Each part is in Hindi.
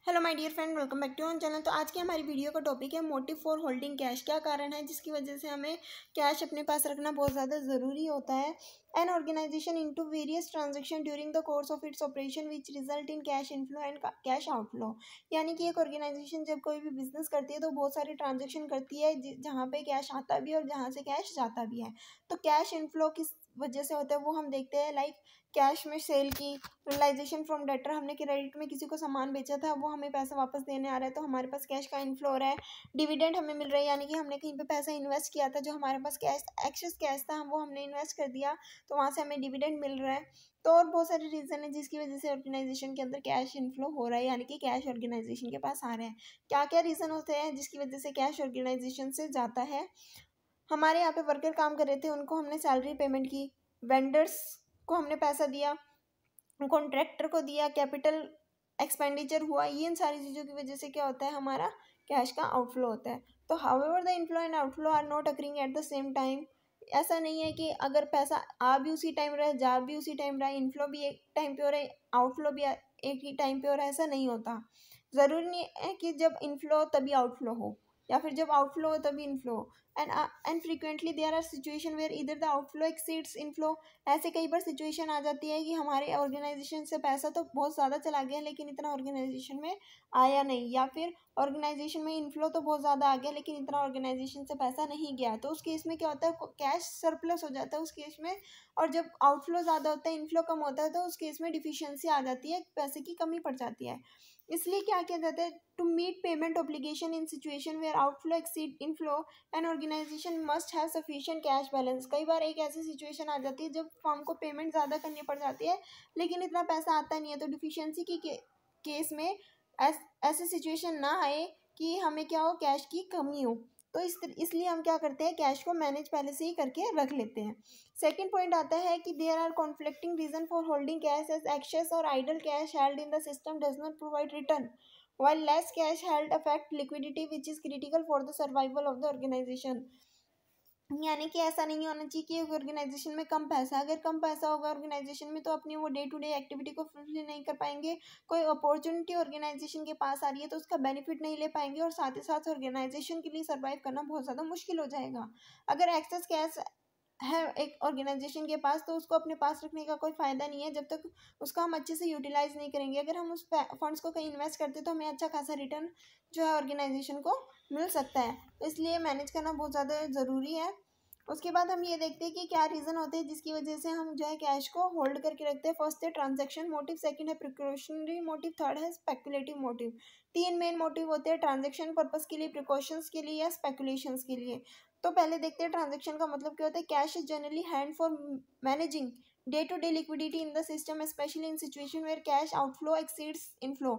Hello my dear friend, welcome back to on channel. तो आज की हमारी वीडियो का टॉपिक है मोटिव फॉर होल्डिंग कैश। क्या कारण है जिसकी वजह से हमें कैश अपने पास रखना बहुत ज़्यादा ज़रूरी होता है। An organisation into various transaction during the course of its operation which result in cash inflow and cash outflow. यानी कि एक ऑर्गेनाइजेशन जब कोई भी बिजनेस करती है तो बहुत सारी ट्रांजेक्शन करती है जहाँ पे कैश आता भी है और जहाँ से कैश जाता भी है। तो कैश इनफ्लो किस वजह से होता है वो हम देखते हैं। लाइक कैश में सेल की, रियलाइजेशन फ्रॉम डेटर, हमने क्रेडिट में किसी को सामान बेचा था, वो हमें पैसा वापस देने आ रहा है तो हमारे पास कैश का इनफ्लो हो रहा है। डिविडेंड हमें मिल रहा है, यानी कि हमने कहीं पे पैसा इन्वेस्ट किया था, जो हमारे पास कैश एक्सेस कैश था वो हमने इन्वेस्ट कर दिया तो वहाँ से हमें डिविडेंड मिल रहा है। तो और बहुत सारे रीज़न है जिसकी वजह से ऑर्गेनाइजेशन के अंदर कैश इनफ्लो हो रहा है, यानी कि कैश ऑर्गेनाइजेशन के पास आ रहे हैं। क्या क्या रीज़न होते हैं जिसकी वजह से कैश ऑर्गेनाइजेशन से जाता है? हमारे यहाँ पे वर्कर काम कर रहे थे, उनको हमने सैलरी पेमेंट की, वेंडर्स को हमने पैसा दिया, कॉन्ट्रैक्टर को दिया, कैपिटल एक्सपेंडिचर हुआ, ये इन सारी चीज़ों की वजह से क्या होता है, हमारा कैश का आउटफ्लो होता है। तो however the inflow and outflow are not occurring at the same time. ऐसा नहीं है कि अगर पैसा आ भी उसी टाइम रहा है, जा भी उसी टाइम रहा है, इनफ्लो भी एक टाइम पे हो रहा है, आउटफ्लो भी एक ही टाइम पे हो रहा है, ऐसा नहीं होता। ज़रूरी नहीं है कि जब इनफ्लो हो तभी आउटफ्लो हो, या फिर जब आउटफ्लो हो तभी इनफ्लो हो। And frequently there are situation where इधर द आउटफ्लो एक्सीड्स इनफ्लो। ऐसे कई बार सिचुएशन आ जाती है कि हमारे ऑर्गेनाइजेशन से पैसा तो बहुत ज़्यादा चला गया लेकिन इतना ऑर्गेनाइजेशन में आया नहीं, या फिर ऑर्गेनाइजेशन में इनफ्लो तो बहुत ज़्यादा आ गया लेकिन इतना ऑर्गेनाइजेशन से पैसा नहीं गया। तो उस केस में क्या होता है, कैश सरप्लस हो जाता है उस केस में। और जब आउटफ्लो ज़्यादा होता है, इनफ्लो कम होता है, तो उस केस में डिफिशियंसी आ जाती है, पैसे की कमी पड़ जाती है। इसलिए क्या किया जाता है, to meet payment obligation in situation where outflow exceed inflow an organisation must have sufficient cash balance. कई बार एक ऐसी सिचुएशन आ जाती है जब फर्म को पेमेंट ज़्यादा करनी पड़ जाती है लेकिन इतना पैसा आता नहीं है। तो डिफिशियंसी की केस में ऐसी सिचुएशन ना आए कि हमें क्या हो, कैश की कमी हो। तो इसलिए हम क्या करते हैं, कैश को मैनेज पहले से ही करके रख लेते हैं। सेकंड पॉइंट आता है कि there are conflicting reason for holding cash as excess और idle cash held in the system does not provide return while less cash held affect liquidity which is critical for the survival of the organization। यानी कि ऐसा नहीं होना चाहिए कि ऑर्गेनाइजेशन में कम पैसा, अगर कम पैसा होगा ऑर्गेनाइजेशन में तो अपनी वो डे टू डे एक्टिविटी को फुलफिल नहीं कर पाएंगे। कोई अपॉर्चुनिटी ऑर्गेनाइजेशन के पास आ रही है तो उसका बेनिफिट नहीं ले पाएंगे और साथ ही साथ ऑर्गेनाइजेशन के लिए सर्वाइव करना बहुत ज़्यादा मुश्किल हो जाएगा। अगर एक्सेस कैश है एक ऑर्गेनाइजेशन के पास तो उसको अपने पास रखने का कोई फ़ायदा नहीं है जब तक उसका हम अच्छे से यूटिलाइज नहीं करेंगे। अगर हम उस फंड्स को कहीं इन्वेस्ट करते तो हमें अच्छा खासा रिटर्न जो है ऑर्गेनाइजेशन को मिल सकता है। तो इसलिए मैनेज करना बहुत ज़्यादा ज़रूरी है। उसके बाद हम ये देखते हैं कि क्या रीज़न होते हैं जिसकी वजह से हम जो है कैश को होल्ड करके रखते हैं। फर्स्ट है ट्रांजैक्शन मोटिव, सेकंड है प्रिकॉशनरी मोटिव, थर्ड है स्पेकुलेटिव मोटिव। तीन मेन मोटिव होते हैं, ट्रांजैक्शन पर्पस के लिए, प्रिकॉशंस के लिए या स्पेकुलेशंस के लिए। तो पहले देखते हैं ट्रांजैक्शन का मतलब क्या होता है। Cash is generally hand for managing day to day liquidity in the system specially in situation where cash outflow exceeds inflow.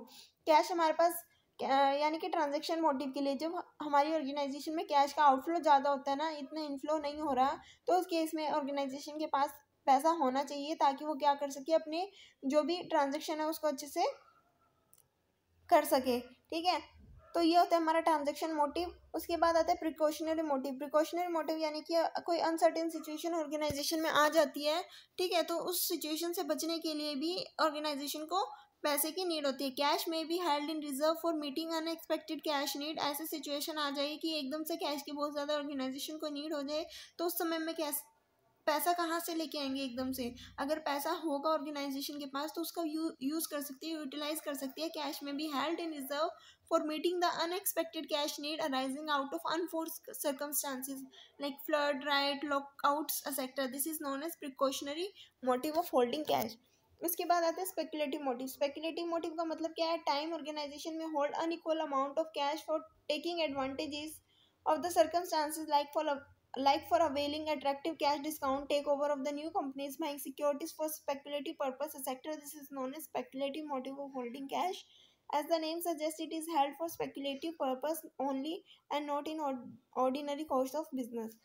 Cash हमारे पास यानी कि ट्रांजैक्शन मोटिव के लिए, जब हमारी ऑर्गेनाइजेशन में कैश का आउटफ्लो ज़्यादा होता है ना, इतना इनफ्लो नहीं हो रहा, तो उस केस में ऑर्गेनाइजेशन के पास पैसा होना चाहिए ताकि वो क्या कर सके, अपने जो भी ट्रांजैक्शन है उसको अच्छे से कर सके। ठीक है, तो ये होता है हमारा ट्रांजैक्शन मोटिव। उसके बाद आता है प्रिकॉशनरी मोटिव। प्रिकॉशनरी मोटिव यानी कि कोई अनसर्टेन सिचुएशन ऑर्गेनाइजेशन में आ जाती है, ठीक है, तो उस सिचुएशन से बचने के लिए भी ऑर्गेनाइजेशन को पैसे की नीड होती है। कैश में be held in reserve for meeting unexpected cash need. ऐसी सिचुएशन आ जाए कि एकदम से कैश की बहुत ज़्यादा ऑर्गेनाइजेशन को नीड हो जाए तो उस समय में कैश पैसा कहाँ से लेके आएंगे एकदम से। अगर पैसा होगा ऑर्गेनाइजेशन के पास तो उसका यूज़ कर सकती है, यूटिलाइज कर सकती है। कैश में भी held in reserve for meeting the unexpected cash need arising out of unforced circumstances like flood, riot, lockouts etcetera. This is known as precautionary motive of holding cash. उसके बाद आता है स्पेकुलेटिव मोटिव। स्पेकुलेटिव मोटिव का मतलब क्या है, टाइम ऑर्गेनाइजेशन में hold unequal amount of cash for taking advantages of the circumstances like for availing attractive cash discount, takeover of the new companies, buying securities for speculative purpose, etc. This is known as speculative motive of holding cash. As the name suggests, it is held for speculative purpose only and not in ordinary course of business.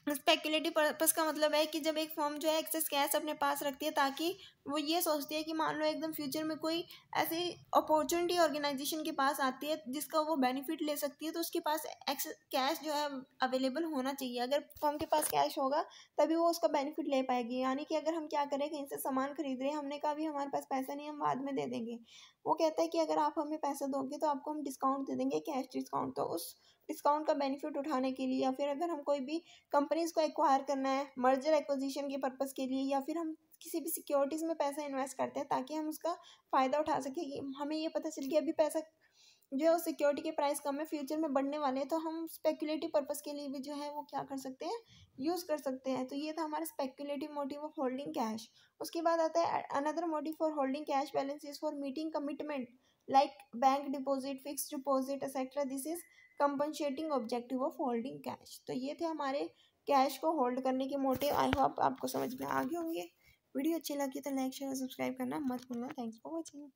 Speculative purpose का मतलब है कि जब एक फर्म जो है एक्सेस कैश अपने पास रखती है ताकि वो ये सोचती है कि मान लो एकदम फ्यूचर में कोई ऐसी अपॉर्चुनिटी ऑर्गेनाइजेशन के पास आती है जिसका वो बेनिफिट ले सकती है, तो उसके पास एक्सेस कैश जो है अवेलेबल होना चाहिए। अगर फर्म के पास कैश होगा तभी वो उसका बेनिफिट ले पाएगी। यानी कि अगर हम क्या करें, कहीं से सामान खरीद रहे हैं, हमने कहा भी हमारे पास पैसा नहीं, हम बाद में दे देंगे, वो कहता है कि अगर आप हमें पैसा दोगे तो आपको हम डिस्काउंट दे देंगे, कैश डिस्काउंट। तो उस डिस्काउंट का बेनिफिट उठाने के लिए, या फिर अगर हम कोई भी कंपनीज को एक्वायर करना है मर्जर एक्विजिशन के पर्पस के लिए, या फिर हम किसी भी सिक्योरिटीज़ में पैसा इन्वेस्ट करते हैं ताकि हम उसका फ़ायदा उठा सकें कि हमें ये पता चल गया अभी पैसा जो है सिक्योरिटी के प्राइस कम है, फ्यूचर में बढ़ने वाले हैं, तो हम स्पेकुलेटिव पर्पस के लिए भी जो है वो क्या कर सकते हैं, यूज़ कर सकते हैं। तो ये था हमारा speculative motive of holding cash. उसके बाद आता है another motive for holding cash balance is for meeting commitment like bank deposit, fix deposit etcetera. This is compensating objective of holding cash. तो ये थे हमारे कैश को होल्ड करने के मोटिव। आई होप आपको समझ में आ गए होंगे। वीडियो अच्छी लगी तो लाइक शेयर सब्सक्राइब करना मत भूलना। Thanks for watching.